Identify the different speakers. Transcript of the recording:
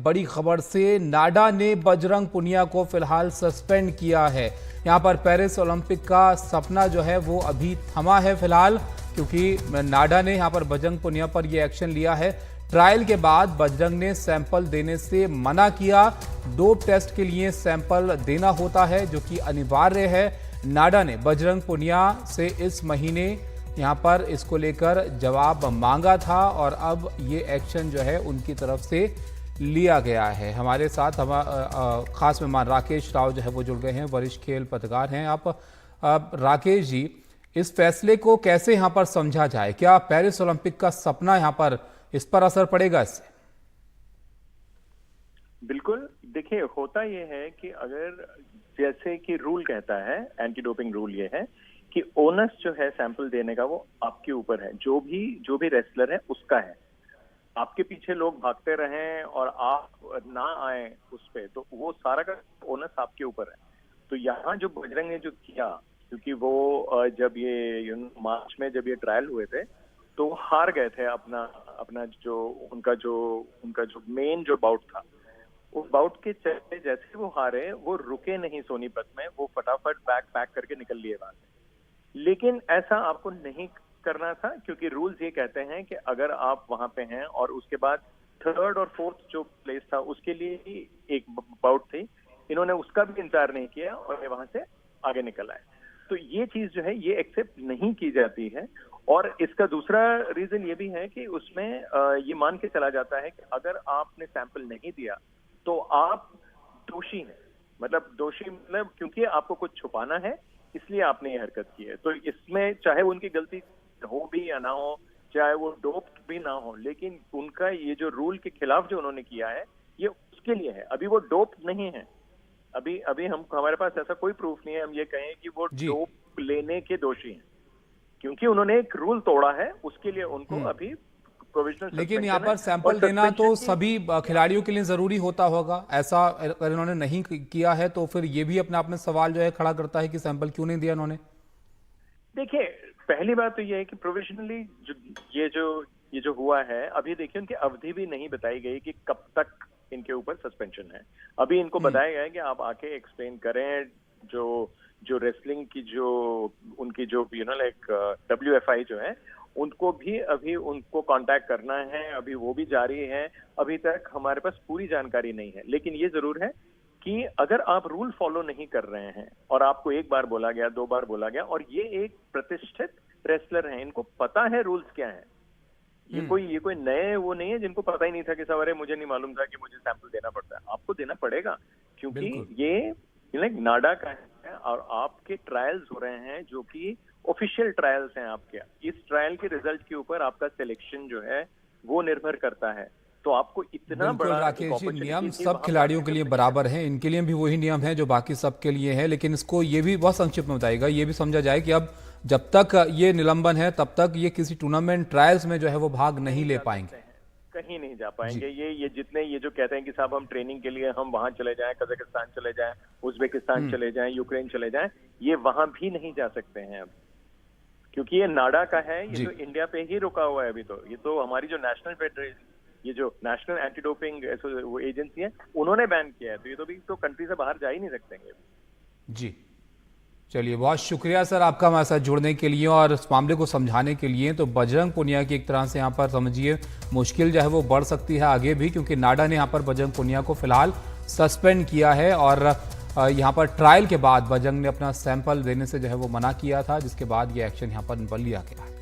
Speaker 1: बड़ी खबर से नाडा ने बजरंग पुनिया को फिलहाल सस्पेंड किया है। यहां पर पेरिस ओलंपिक का सपना जो है वो अभी थमा है फिलहाल, क्योंकि नाडा ने यहां पर बजरंग पुनिया पर यह एक्शन लिया है। ट्रायल के बाद बजरंग ने सैंपल देने से मना किया। डोप टेस्ट के लिए सैंपल देना होता है जो कि अनिवार्य है। नाडा ने बजरंग पुनिया से इस महीने यहां पर इसको लेकर जवाब मांगा था और अब ये एक्शन जो है उनकी तरफ से लिया गया है। हमारे साथ खास मेहमान राकेश राव जो है वो जुड़ गए हैं, वरिष्ठ खेल पत्रकार हैं आप। राकेश जी, इस फैसले को कैसे यहां पर समझा जाए? क्या पेरिस ओलंपिक का सपना यहां पर इस पर असर पड़ेगा इससे?
Speaker 2: बिल्कुल, देखिए होता यह है कि अगर जैसे कि रूल कहता है, एंटी डोपिंग रूल ये है कि ओनस जो है सैंपल देने का वो आपके ऊपर है, जो भी रेसलर है उसका है। आपके पीछे लोग भागते रहें और आप ना आए उस पे, तो वो सारा का ओनस आपके ऊपर है। तो यहाँ जो बजरंग ने जो किया, क्योंकि वो जब ये मार्च में जब ये ट्रायल हुए थे तो वो हार गए थे अपना जो उनका जो मेन जो बाउट था, उस बाउट के चलते जैसे वो हारे वो रुके नहीं सोनीपत में, वो फटाफट बैग पैक करके निकल लिए वहां से। लेकिन ऐसा आपको नहीं करना था, क्योंकि रूल्स ये कहते हैं कि अगर आप वहां पे हैं और उसके बाद थर्ड और फोर्थ जो प्लेस था उसके लिए ही एक बाउट थी, इन्होंने उसका भी इंतजार नहीं किया और ये वहां से आगे निकल आए। तो ये चीज जो है ये एक्सेप्ट नहीं की जाती है। और इसका दूसरा रीजन ये भी है कि उसमें ये मान के चला जाता है कि अगर आपने सैंपल नहीं दिया तो आप दोषी हैं। मतलब दोषी मतलब क्योंकि आपको कुछ छुपाना है इसलिए आपने ये हरकत की है। तो इसमें चाहे उनकी गलती हो भी या ना हो, चाहे वो डोप्ड भी ना हो, लेकिन उनका ये जो रूल के खिलाफ जो उन्होंने किया है ये उसके लिए है। अभी वो डोप्ड नहीं है। अभी हमारे पास ऐसा कोई प्रूफ नहीं है हम ये कहें कि वो डोप लेने के दोषी हैं, क्योंकि उन्होंने एक रूल तोड़ा है, उसके लिए उनको अभी प्रोविजनल।
Speaker 1: लेकिन यहाँ पर सैंपल देना तो सभी खिलाड़ियों के लिए जरूरी होता होगा। ऐसा अगर इन्होंने नहीं किया है तो फिर ये भी अपने आप में सवाल जो है खड़ा करता है कि सैंपल क्यों नहीं दिया इन्होंने।
Speaker 2: देखिए, पहली बात तो ये है कि प्रोविजनली ये जो हुआ है, अभी देखिए उनकी अवधि भी नहीं बताई गई कि कब तक इनके ऊपर सस्पेंशन है। अभी इनको बताया गया है कि आप आके एक्सप्लेन करें जो रेसलिंग की उनकी लाइक WFI जो है उनको भी अभी उनको कांटेक्ट करना है, अभी वो भी जारी है। अभी तक हमारे पास पूरी जानकारी नहीं है, लेकिन ये जरूर है कि अगर आप रूल फॉलो नहीं कर रहे हैं और आपको एक बार बोला गया, 2 बार बोला गया, और ये एक प्रतिष्ठित रेसलर हैं, इनको पता है रूल्स क्या है। ये कोई नए वो नहीं है जिनको पता ही नहीं था कि सवारे मुझे नहीं मालूम था कि मुझे सैंपल देना पड़ता है। आपको देना पड़ेगा, क्योंकि ये नाडा का है और आपके ट्रायल्स हो रहे हैं जो कि ऑफिशियल ट्रायल्स हैं आपके। इस ट्रायल के रिजल्ट के ऊपर आपका सिलेक्शन जो है वो निर्भर करता है। तो आपको इतना बड़ा
Speaker 1: राकेश जी, नियम सब खिलाड़ियों के लिए बराबर हैं, इनके लिए भी वही नियम है जो बाकी सबके लिए है। लेकिन इसको ये भी बहुत संक्षिप्त में बताएगा, ये भी समझा जाए कि अब जब तक ये निलंबन है तब तक ये किसी टूर्नामेंट ट्रायल्स में जो है वो भाग नहीं ले पाएंगे,
Speaker 2: कहीं नहीं जा पाएंगे। ये जितने ये जो कहते हैं कि साहब हम ट्रेनिंग के लिए हम वहां चले जाएं, कजाकिस्तान चले जाएं, उज्बेकिस्तान चले जाएं, यूक्रेन चले जाएं, ये वहां भी नहीं जा सकते हैं अब, क्योंकि ये नाडा का है। ये तो इंडिया पे ही रुका हुआ है अभी। तो ये तो हमारी जो नेशनल फेडरेशन, ये जो नेशनल एंटी डोपिंग एजेंसी है, उन्होंने बैन किया है। तो ये तो भी तो कंट्री से बाहर जा ही नहीं सकते हैं
Speaker 1: जी। चलिए, बहुत शुक्रिया सर आपका हमारे साथ जुड़ने के लिए और इस मामले को समझाने के लिए। तो बजरंग पुनिया की एक तरह से यहाँ पर समझिए मुश्किल जो है वो बढ़ सकती है आगे भी, क्योंकि नाडा ने यहाँ पर बजरंग पुनिया को फिलहाल सस्पेंड किया है और यहाँ पर ट्रायल के बाद बजरंग ने अपना सैंपल देने से जो है वो मना किया था, जिसके बाद ये एक्शन यहाँ पर लिया गया है।